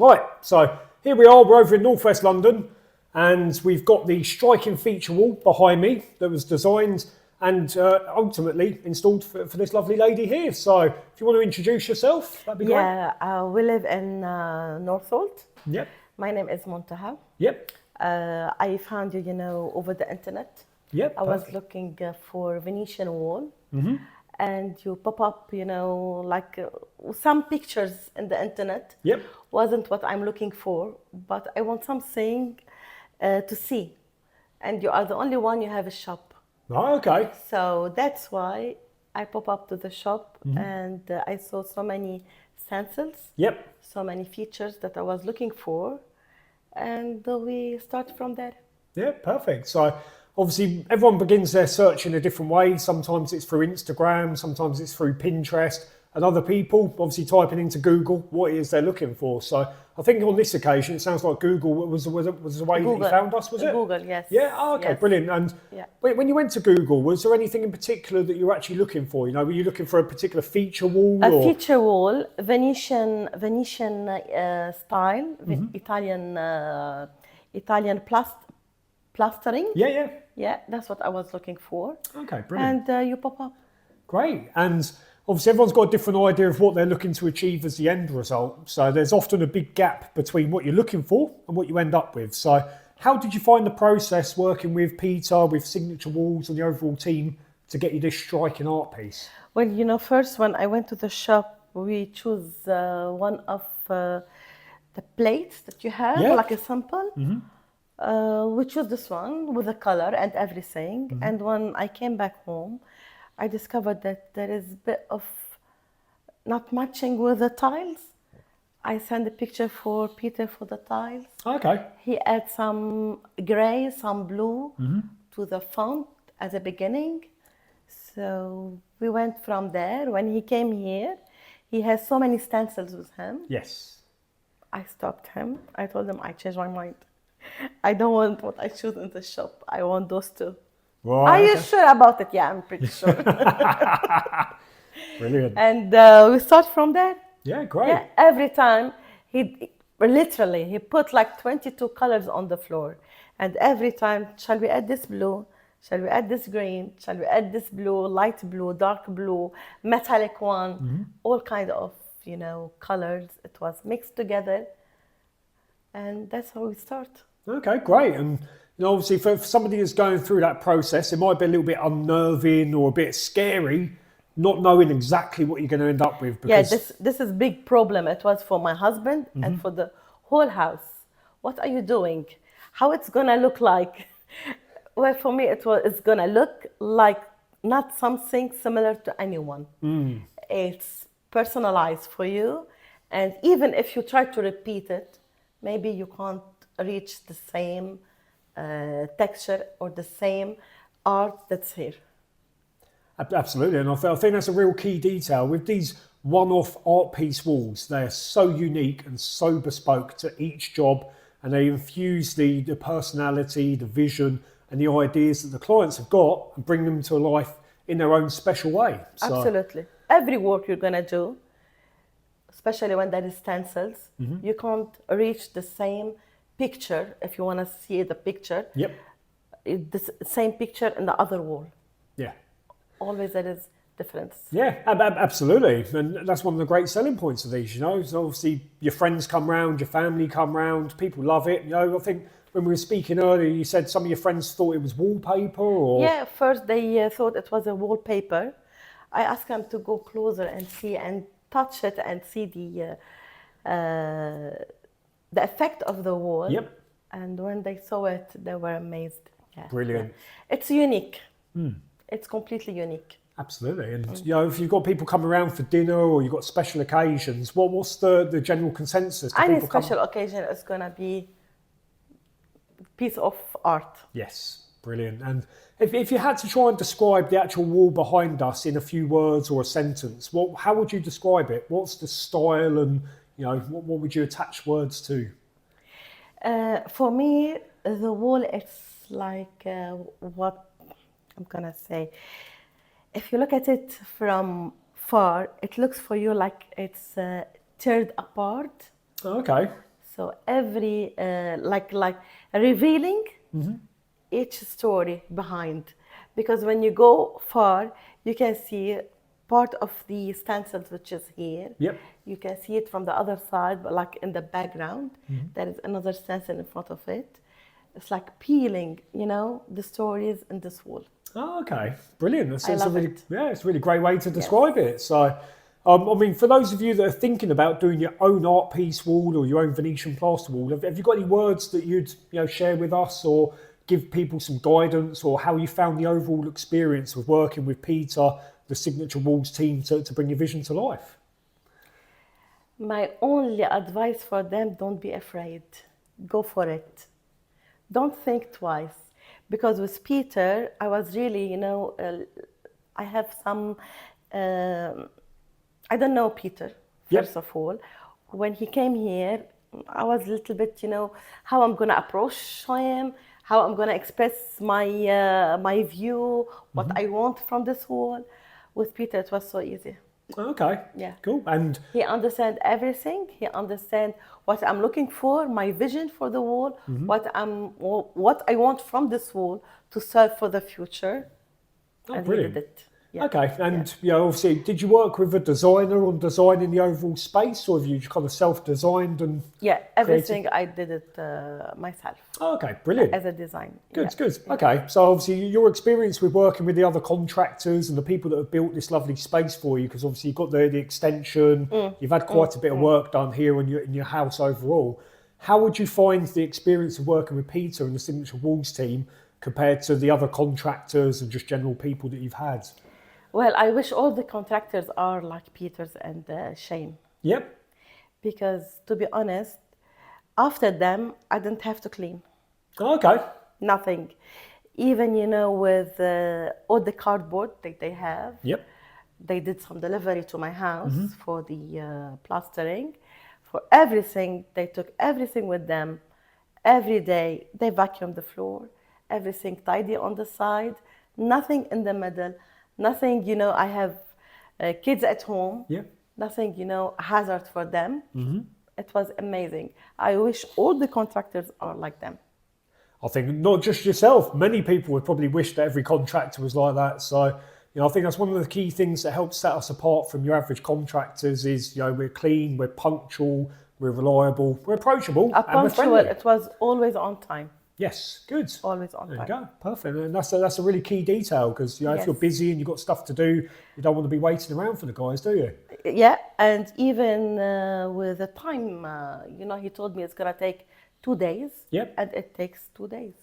Right, so here we are, we're over in Northwest London, and we've got the striking feature wall behind me that was designed and ultimately installed for this lovely lady here. So if you want to introduce yourself, that'd be great. Yeah, we live in Northolt. Yep, My name is Montaha. yep, I found you, over the internet. yep. I was Perfect. looking for Venetian wall, Mm-hmm. and you pop up, some pictures in the internet. Yep. Wasn't what I'm looking for, but I want something to see. And you are the only one, you have a shop. Oh, okay. So that's why I pop up to the shop, and I saw so many stencils, Yep. so many features that I was looking for, and we start from there. Yeah, perfect. So obviously everyone begins their search in a different way. Sometimes it's through Instagram, sometimes it's through Pinterest, and other people obviously typing into Google what it is they're looking for. So I think on this occasion, it sounds like Google was the way that you found us, was it? Google, yes. Yeah, oh, okay, Yes. brilliant. And Yeah. when you went to Google, was there anything in particular that you were actually looking for? Were you looking for a particular feature wall? A or? feature wall, Venetian style, Italian plastering. Yeah, yeah. Yeah, that's what I was looking for. Okay, brilliant. And you pop up. Great. And obviously everyone's got a different idea of what they're looking to achieve as the end result. So there's often a big gap between what you're looking for and what you end up with. So how did you find the process working with Peter, with Signature Walls and the overall team to get you this striking art piece? Well, first when I went to the shop, we choose one of the plates that you have, Yeah. like a sample. We choose this one with the color and everything. And when I came back home, I discovered that there is a bit of not matching with the tiles. I sent a picture for Peter for the tiles. Okay. He adds some gray, some blue to the font as a beginning. So we went from there. When he came here, he has so many stencils with him. Yes. I stopped him. I told him I changed my mind. I don't want what I choose in the shop. I want those two. Right, Are you okay. sure about it? Yeah, I'm pretty sure. Brilliant. And we start from there. Yeah, great. Yeah, every time he put like 22 colors on the floor, and every time, shall we add this blue? Shall we add this green? Shall we add this blue, light blue, dark blue, metallic one? All kind of colors. It was mixed together, and that's how we start. Okay, great. And obviously for somebody who's going through that process, it might be a little bit unnerving or a bit scary, not knowing exactly what you're going to end up with. Because Yeah, this is big problem. It was for my husband and for the whole house. What are you doing? How it's gonna look like? Well, for me, it's gonna look like not something similar to anyone. It's personalized for you, and even if you try to repeat it, maybe you can't reach the same texture or the same art that's here. Absolutely, and I think that's a real key detail. With these one-off art piece walls, they're so unique and so bespoke to each job, and they infuse the personality, the vision, and the ideas that the clients have got and bring them to life in their own special way. So, Absolutely. Every work you're gonna do, especially when there is stencils, you can't reach the same picture if you wanna see the picture. Yep. The same picture in the other wall. Yeah. Always there is difference. Yeah, absolutely. And that's one of the great selling points of these, So obviously your friends come round, your family come round, people love it. I think when we were speaking earlier, you said some of your friends thought it was wallpaper or... Yeah, first they thought it was a wallpaper. I asked them to go closer and see and touch it and see the effect of the wall. Yep. And when they saw it, they were amazed. Yeah. Brilliant. It's unique. It's completely unique. Absolutely. And, if you've got people coming around for dinner or you've got special occasions, what's the general consensus? Do Any people come- special occasion is going to be piece of art. Yes, brilliant. And if you had to try and describe the actual wall behind us in a few words or a sentence, how would you describe it? What's the style and, what would you attach words to? For me, the wall is like what I'm going to say. If you look at it from far, it looks for you like it's teared apart. Okay. So every like revealing each story behind, because when you go far, you can see part of the stencils which is here. Yep. You can see it from the other side, but like in the background, there is another stencil in front of it. It's like peeling, the stories in this wall. Oh, okay, brilliant. I love it. Yeah, it's a really great way to describe it. So, I mean, for those of you that are thinking about doing your own art piece wall or your own Venetian plaster wall, have you got any words that you'd share with us, or give people some guidance, or how you found the overall experience of working with Peter, the Signature Walls team, to bring your vision to life? My only advice for them: don't be afraid. Go for it. Don't think twice. Because with Peter, I was really, I have some, I don't know Peter, first of all. When he came here, I was a little bit, how I'm going to approach him, how I'm going to express my view, what I want from this wall. With Peter, it was so easy. Okay. Yeah. Cool. And he understands everything. He understands what I'm looking for, my vision for the wall, what I want from this wall to serve for the future. And brilliant. He did it. Yeah. Okay. And obviously, did you work with a designer on designing the overall space, or have you kind of self-designed and? Yeah, everything I did it myself. Oh, okay, brilliant. As a design. Good, good. Okay, so obviously your experience with working with the other contractors and the people that have built this lovely space for you, because obviously you've got the extension, you've had quite a bit of work done here in your house overall. How would you find the experience of working with Peter and the Signature Walls team compared to the other contractors and just general people that you've had? Well, I wish all the contractors are like Peter's and Shane. Yep. Because to be honest, after them, I didn't have to clean. Oh, okay. Nothing. Even, with all the cardboard that they have. Yep. They did some delivery to my house for the plastering. For everything, they took everything with them. Every day, they vacuumed the floor. Everything tidy on the side. Nothing in the middle. Nothing, I have kids at home. Yeah. Nothing, hazard for them. It was amazing. I wish all the contractors are like them. I think not just yourself, many people would probably wish that every contractor was like that. So, I think that's one of the key things that helps set us apart from your average contractors is, we're clean, we're punctual, we're reliable, we're approachable, and we're friendly. It was always on time. Yes, good. Always on time. There you go, perfect. And that's a really key detail because if you're busy and you've got stuff to do, you don't want to be waiting around for the guys, do you? Yeah, and even with the time, he told me it's gonna take 2 days. Yep. And it takes 2 days.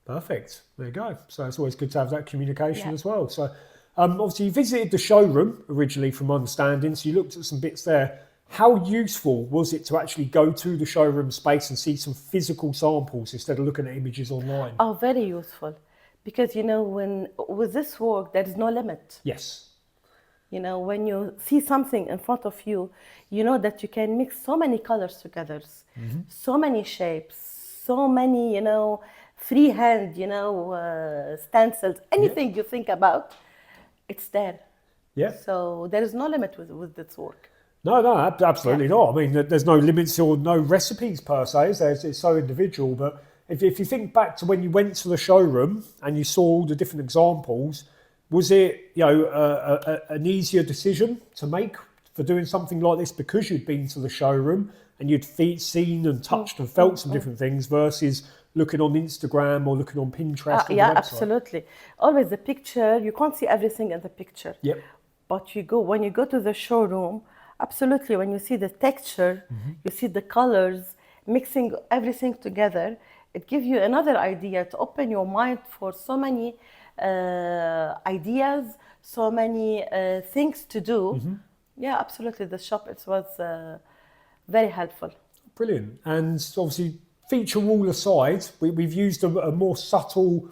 Perfect. There you go. So it's always good to have that communication as well. So obviously you visited the showroom originally, from my understanding. So you looked at some bits there. How useful was it to actually go to the showroom space and see some physical samples instead of looking at images online? Oh, very useful. Because, with this work, there is no limit. Yes. When you see something in front of you, you know that you can mix so many colors together, so many shapes, so many, freehand, stencils, anything you think about, it's there. Yeah. So there is no limit with this work. No, absolutely not. I mean, there's no limits or no recipes per se. It's so individual. But if you think back to when you went to the showroom and you saw all the different examples, was it an easier decision to make for doing something like this because you'd been to the showroom and you'd seen and touched and felt some different things versus looking on Instagram or looking on Pinterest? Yeah, absolutely. Always the picture, you can't see everything in the picture. Yep. But when you go to the showroom, absolutely, when you see the texture, you see the colors, mixing everything together, it gives you another idea to open your mind for so many ideas, so many things to do. Yeah, absolutely. The shop, it was very helpful. Brilliant. And obviously, feature wall aside, we've used a more subtle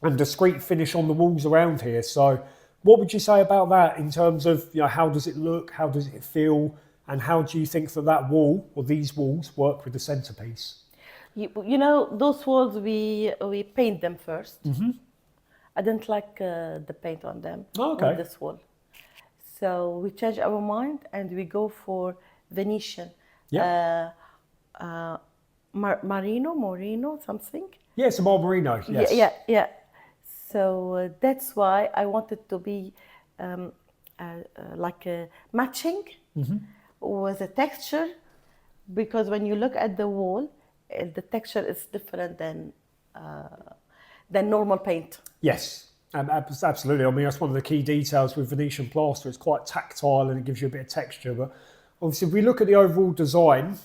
and discreet finish on the walls around here. So what would you say about that in terms of, how does it look, how does it feel, and how do you think that wall or these walls work with the centerpiece? Those walls, we paint them first. I didn't like the paint on them, on this wall. So we change our mind and we go for Venetian. Yeah. Moreno, something. Yeah, it's a Marmerino, yes. Yeah. So that's why I wanted to be like matching with a texture, because when you look at the wall, the texture is different than normal paint. Yes, absolutely. I mean, that's one of the key details with Venetian plaster. It's quite tactile and it gives you a bit of texture. But obviously, if we look at the overall design,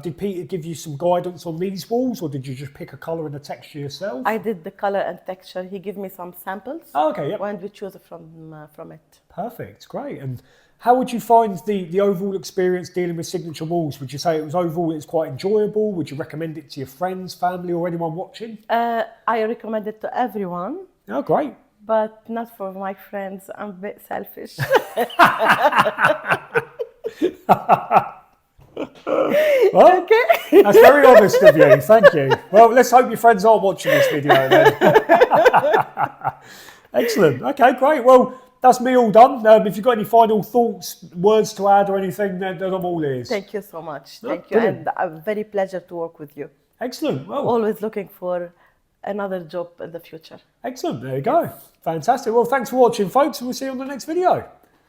did Peter give you some guidance on these walls, or did you just pick a colour and a texture yourself? I did the color and texture. He gave me some samples. Oh, okay, yep. And we chose from it. Perfect, great. And how would you find the overall experience dealing with signature walls? Would you say it was quite enjoyable? Would you recommend it to your friends, family, or anyone watching? I recommend it to everyone. Oh, great. But not for my friends. I'm a bit selfish. Well, Okay. that's very honest of you. Thank you. Well, let's hope your friends are watching this video then. Excellent. Okay, great. Well, that's me all done. If you've got any final thoughts, words to add or anything, then I'm all ears. Thank you so much. No, Thank you. brilliant. And a very pleasure to work with you. Excellent. Well, Always looking for another job in the future. excellent. There you go. Fantastic. Well, thanks for watching, folks, and we'll see you on the next video.